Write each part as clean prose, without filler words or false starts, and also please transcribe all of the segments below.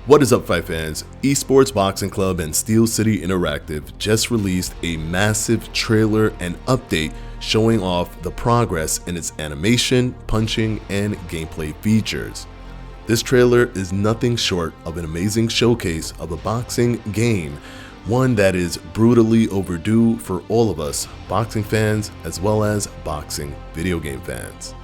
What is up, fight fans? Esports Boxing Club and Steel City Interactive just released a massive trailer and update showing off the progress in its animation, punching, and gameplay features. This trailer is nothing short of an amazing showcase of a boxing game, one that is brutally overdue for all of us boxing fans as well as boxing video game fans.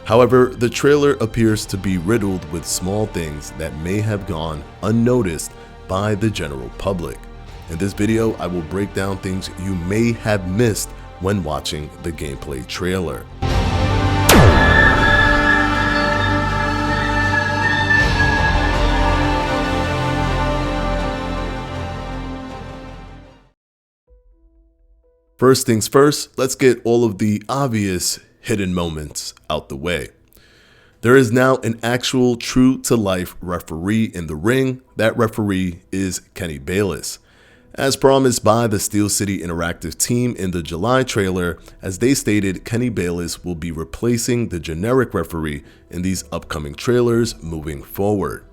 However, the trailer appears to be riddled with small things that may have gone unnoticed by the general public. In this video, I will break down things you may have missed when watching the gameplay trailer. First things first, let's get all of the obvious hidden moments out the way. There is now an actual true-to-life referee in the ring. That referee is Kenny Bayless. As promised by the Steel City Interactive team in the July trailer, as they stated, Kenny Bayless will be replacing the generic referee in these upcoming trailers moving forward.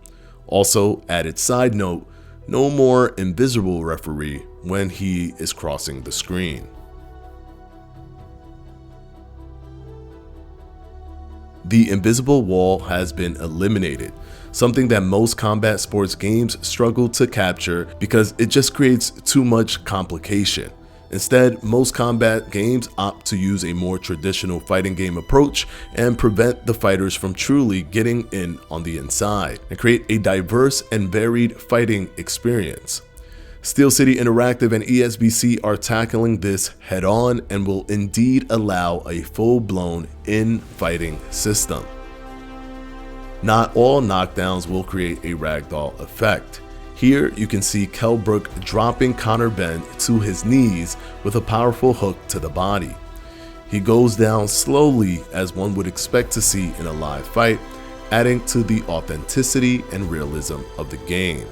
Also, added side note, no more invisible referee when he is crossing the screen. The invisible wall has been eliminated, something that most combat sports games struggle to capture because it just creates too much complication. Instead, most combat games opt to use a more traditional fighting game approach and prevent the fighters from truly getting in on the inside and create a diverse and varied fighting experience. Steel City Interactive and ESBC are tackling this head-on and will indeed allow a full-blown in-fighting system. Not all knockdowns will create a ragdoll effect. Here you can see Kell Brook dropping Conor Benn to his knees with a powerful hook to the body. He goes down slowly as one would expect to see in a live fight, adding to the authenticity and realism of the game.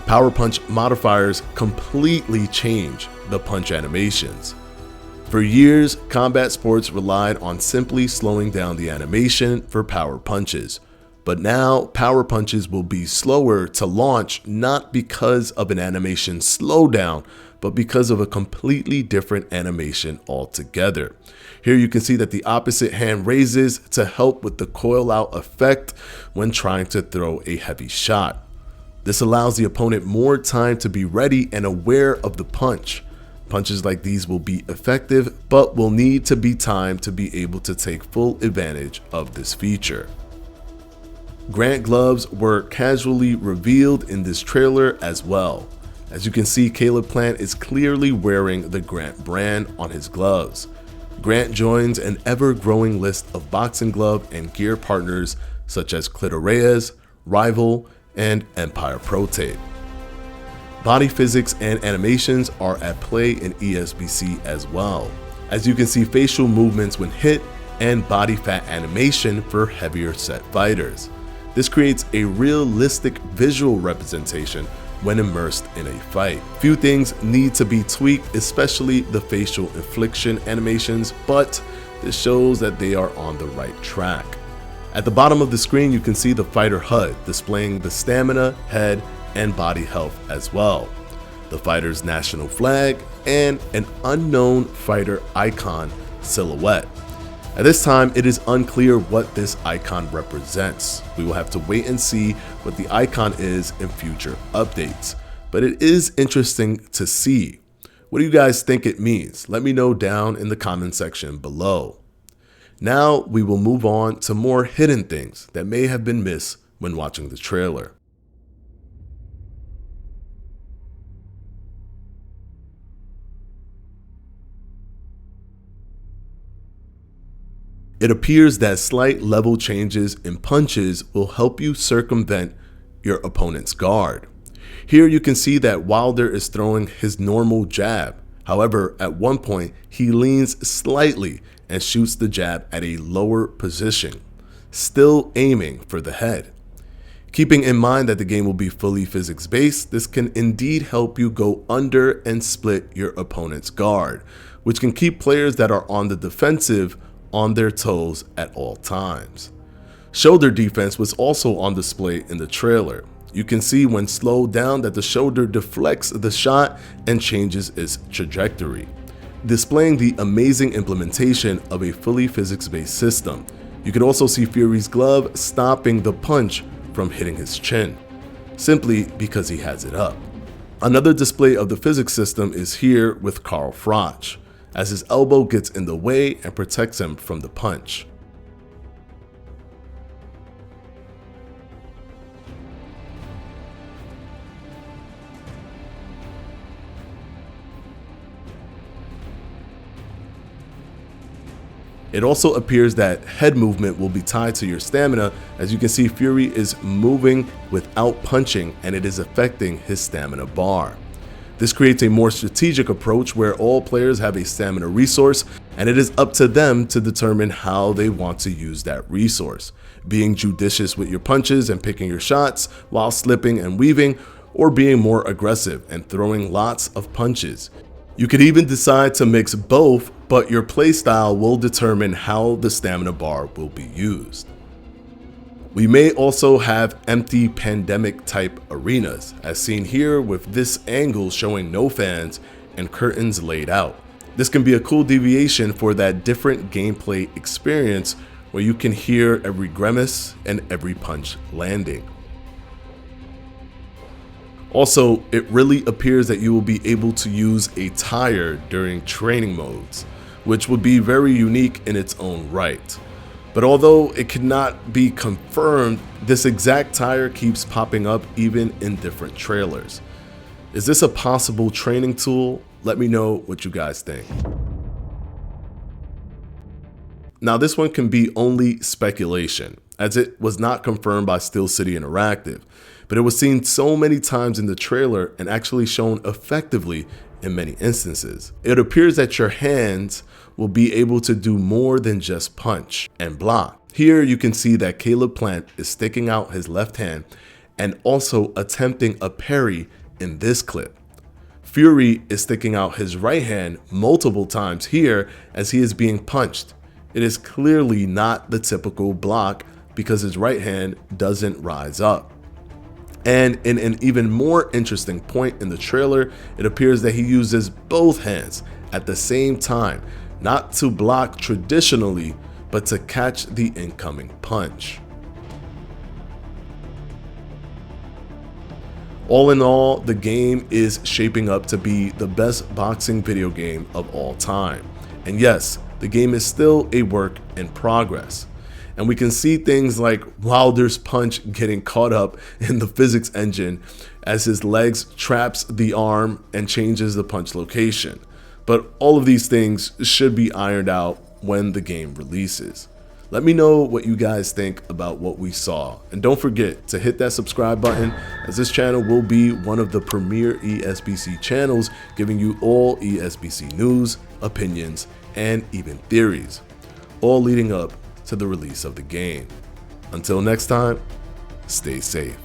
Power Punch modifiers completely change the punch animations. For years, combat sports relied on simply slowing down the animation for power punches. But now, power punches will be slower to launch not because of an animation slowdown, but because of a completely different animation altogether. Here you can see that the opposite hand raises to help with the coil out effect when trying to throw a heavy shot. This allows the opponent more time to be ready and aware of the punch. Punches like these will be effective, but will need to be timed to be able to take full advantage of this feature. Grant gloves were casually revealed in this trailer as well. As you can see, Caleb Plant is clearly wearing the Grant brand on his gloves. Grant joins an ever-growing list of boxing glove and gear partners such as Clitoreas, Rival, and Empire Pro Tape. Body physics and animations are at play in ESBC as well, as you can see facial movements when hit and body fat animation for heavier set fighters. This creates a realistic visual representation when immersed in a fight. Few things need to be tweaked, especially the facial infliction animations, but this shows that they are on the right track. At the bottom of the screen, you can see the fighter HUD displaying the stamina, head, and body health as well, the fighter's national flag, and an unknown fighter icon silhouette. At this time, it is unclear what this icon represents. We will have to wait and see what the icon is in future updates, but it is interesting to see. What do you guys think it means? Let me know down in the comment section below. Now we will move on to more hidden things that may have been missed when watching the trailer. It appears that slight level changes in punches will help you circumvent your opponent's guard. Here you can see that Wilder is throwing his normal jab. However, at one point he leans slightly and shoots the jab at a lower position, still aiming for the head. Keeping in mind that the game will be fully physics-based, this can indeed help you go under and split your opponent's guard, which can keep players that are on the defensive on their toes at all times. Shoulder defense was also on display in the trailer. You can see when slowed down that the shoulder deflects the shot and changes its trajectory, displaying the amazing implementation of a fully physics-based system. You can also see Fury's glove stopping the punch from hitting his chin, simply because he has it up. Another display of the physics system is here with Carl Froch, as his elbow gets in the way and protects him from the punch. It also appears that head movement will be tied to your stamina. As you can see, Fury is moving without punching, and it is affecting his stamina bar. This creates a more strategic approach where all players have a stamina resource, and it is up to them to determine how they want to use that resource, being judicious with your punches and picking your shots while slipping and weaving, or being more aggressive and throwing lots of punches. You could even decide to mix both, but your playstyle will determine how the stamina bar will be used. We may also have empty pandemic type arenas, as seen here with this angle showing no fans and curtains laid out. This can be a cool deviation for that different gameplay experience where you can hear every grimace and every punch landing. Also, it really appears that you will be able to use a tire during training modes, which would be very unique in its own right. But although it cannot be confirmed, this exact tire keeps popping up even in different trailers. Is this a possible training tool? Let me know what you guys think. Now, this one can be only speculation, as it was not confirmed by Steel City Interactive, but it was seen so many times in the trailer and actually shown effectively in many instances. It appears that your hands will be able to do more than just punch and block. Here you can see that Caleb Plant is sticking out his left hand and also attempting a parry in this clip. Fury is sticking out his right hand multiple times here as he is being punched. It is clearly not the typical block because his right hand doesn't rise up. And in an even more interesting point in the trailer, it appears that he uses both hands at the same time, not to block traditionally, but to catch the incoming punch. All in all, the game is shaping up to be the best boxing video game of all time. And yes, the game is still a work in progress. And we can see things like Wilder's punch getting caught up in the physics engine as his legs traps the arm and changes the punch location. But all of these things should be ironed out when the game releases. Let me know what you guys think about what we saw. And don't forget to hit that subscribe button, as this channel will be one of the premier ESBC channels giving you all ESBC news, opinions, and even theories, all leading up to the release of the game. Until next time, stay safe.